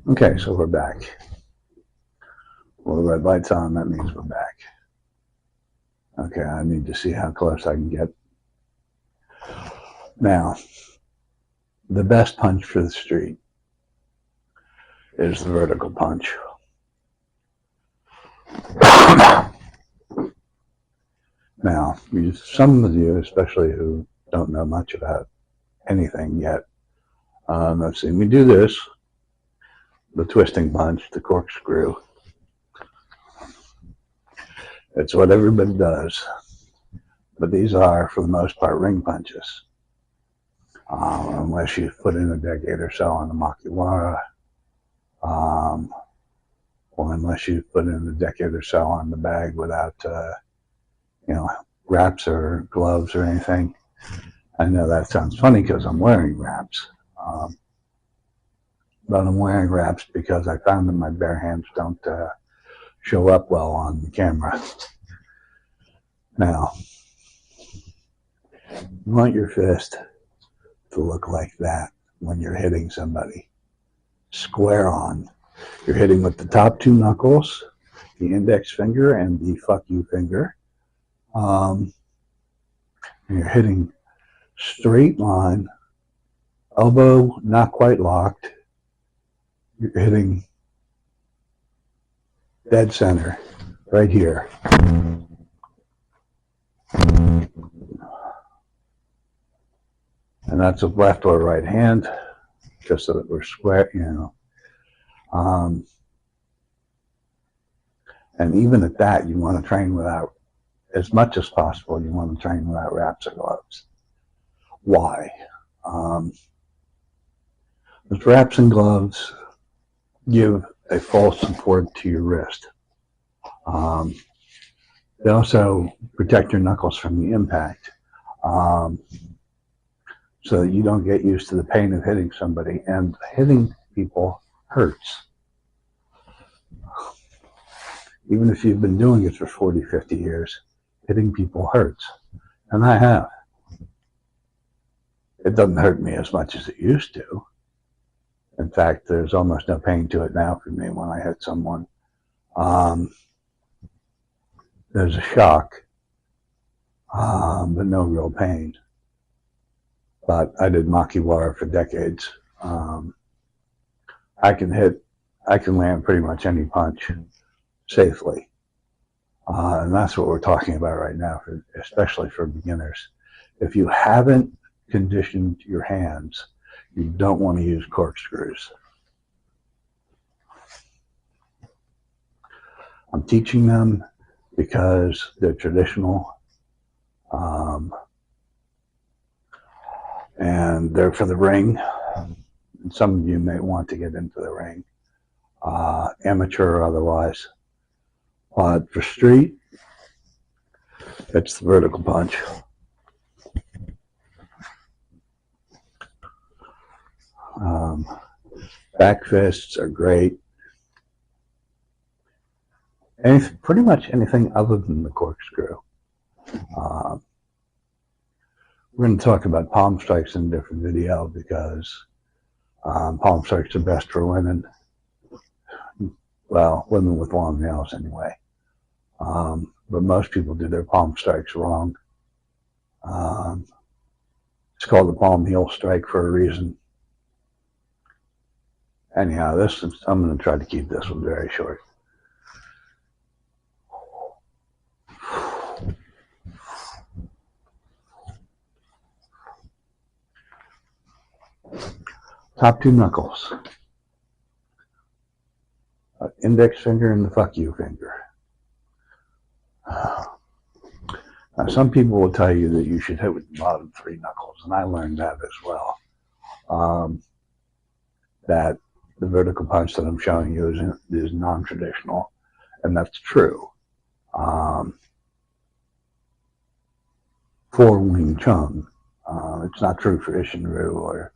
Okay, so we're back. Well, the red light's on, that means we're back. Okay, I need to see how close I can get. Now, the best punch for the street is the vertical punch. Now, some of you, especially who don't know much about anything yet, let's see, we do this, the twisting punch, the corkscrew. It's what everybody does, but these are, for the most part, ring punches. Unless you've put in a decade or so on the Makiwara, or unless you've put in a decade or so on the bag without, wraps or gloves or anything. I know that sounds funny because I'm wearing wraps, but I'm wearing wraps because I found that my bare hands don't show up well on the camera. Now, you want your fist to look like that when you're hitting somebody. Square on. You're hitting with the top two knuckles, the index finger and the fuck you finger. And you're hitting straight line, elbow not quite locked. You're hitting dead center right here. And that's with left or right hand, just so that we're square, and even at that, you want to train without, as much as possible, you want to train without wraps or gloves. Why? Those wraps and gloves give a false support to your wrist. They also protect your knuckles from the impact, so that you don't get used to the pain of hitting somebody. And hitting people hurts. Even if you've been doing it for 40, 50 years, hitting people hurts. And I have. It doesn't hurt me as much as it used to. In fact, there's almost no pain to it now for me when I hit someone. There's a shock, but no real pain. But I did Makiwara for decades. I can land pretty much any punch safely. And that's what we're talking about right now, especially for beginners. If you haven't conditioned your hands, you don't want to use corkscrews. I'm teaching them because they're traditional, and they're for the ring. And some of you may want to get into the ring, amateur or otherwise. But for street, it's the vertical punch. Back fists are great. Pretty much anything other than the corkscrew. We're going to talk about palm strikes in a different video because palm strikes are best for women. Well, women with long nails anyway. But most people do their palm strikes wrong. It's called the palm heel strike for a reason. Anyhow, I'm going to try to keep this one very short. Top two knuckles. Index finger and the fuck you finger. Now, some people will tell you that you should hit with the bottom three knuckles, and I learned that as well. That the vertical punch that I'm showing you is non-traditional, and that's true. For Wing Chun, it's not true for Isshin-Ryu or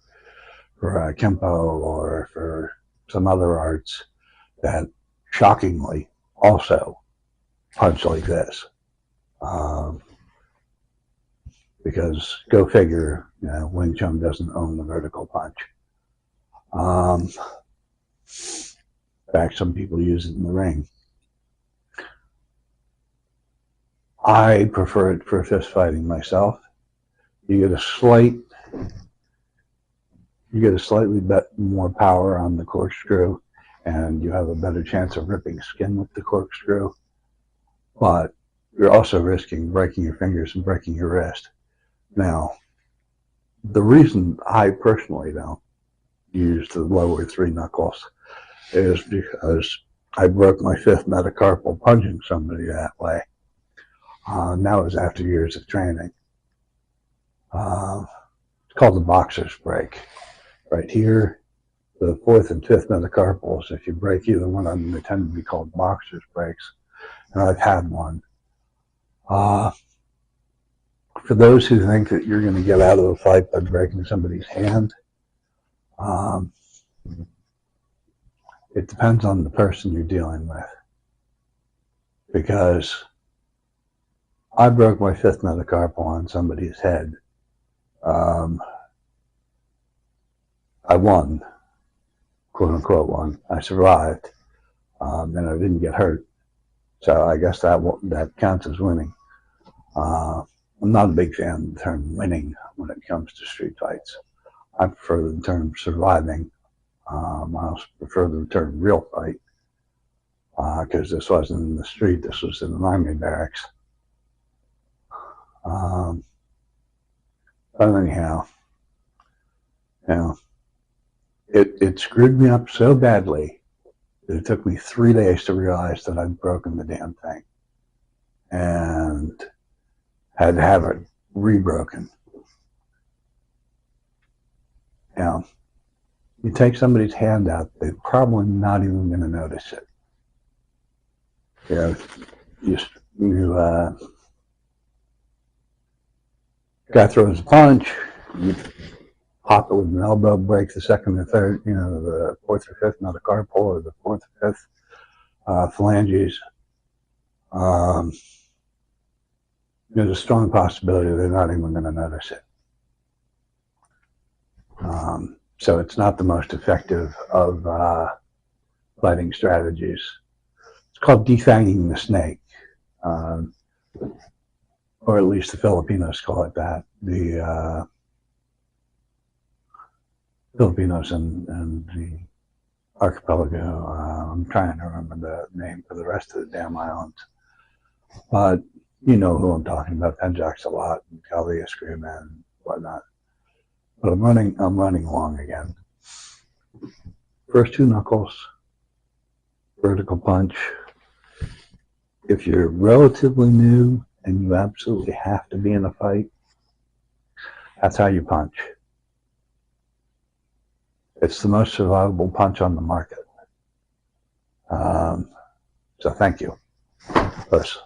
for Kempo or for some other arts that shockingly also punch like this. Because go figure, Wing Chun doesn't own the vertical punch. In fact, some people use it in the ring. I prefer it for fist fighting myself. You get a slightly more power on the corkscrew, and you have a better chance of ripping skin with the corkscrew. But you're also risking breaking your fingers and breaking your wrist. Now, the reason I personally don't use the lower three knuckles is because I broke my fifth metacarpal punching somebody that way. And that was after years of training. It's called the boxer's break. Right here, the fourth and fifth metacarpals, if you break either one of them, they tend to be called boxer's breaks. And I've had one. For those who think that you're going to get out of a fight by breaking somebody's hand, it depends on the person you're dealing with. Because I broke my fifth metacarpal on somebody's head. I won, quote unquote won. I survived, and I didn't get hurt. So I guess that counts as winning. I'm not a big fan of the term winning when it comes to street fights. I prefer the term surviving. I also prefer the term real fight, because this wasn't in the street, this was in an army barracks. But anyhow, you know, it screwed me up so badly that it took me 3 days to realize that I'd broken the damn thing and had to have it rebroken. You know, you take somebody's hand out, they're probably not even going to notice it. You know, guy throws a punch, you pop it with an elbow, break the second or third, the fourth or fifth metacarpal or the fourth or fifth phalanges. There's a strong possibility they're not even going to notice it. So it's not the most effective of fighting strategies. It's called defanging the snake, or at least the Filipinos call it that. The Filipinos and the archipelago. I'm trying to remember the name for the rest of the damn islands. But you know who I'm talking about, Penjax a lot, and Kalia Screaman and whatnot. But I'm running along again. First two knuckles, vertical punch. If you're relatively new and you absolutely have to be in a fight, that's how you punch. It's the most survivable punch on the market. So thank you. Peace.